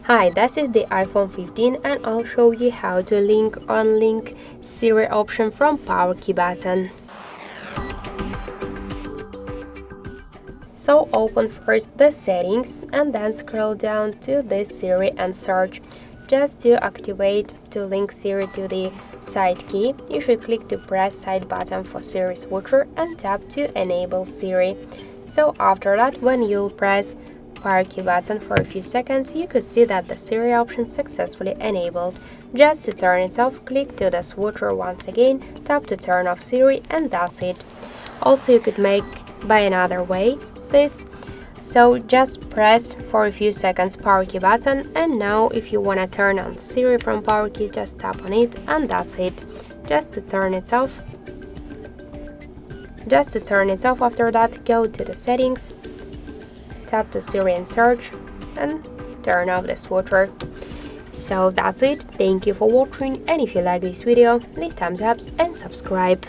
Hi, this is the iPhone 15 and I'll show you how to link Unlink Siri option from power key button. So open first the settings and then scroll down to this Siri and search. Just to activate to link Siri to the side key, you should click to press side button for Siri switcher and tap to enable Siri. So after that, when you'll press power key button for a few seconds, you could see that the Siri option successfully enabled. Just to turn it off, click to the switcher once again, tap to turn off Siri, and that's it. Also, you could make by another way this. So just press for a few seconds power key button, and now if you want to turn on Siri from power key, just tap on it, and that's it. Just to turn it off after that, go to the settings, tap to Siri and search, and turn off the switcher. So that's it. Thank you for watching, and if you like this video, leave thumbs up and subscribe.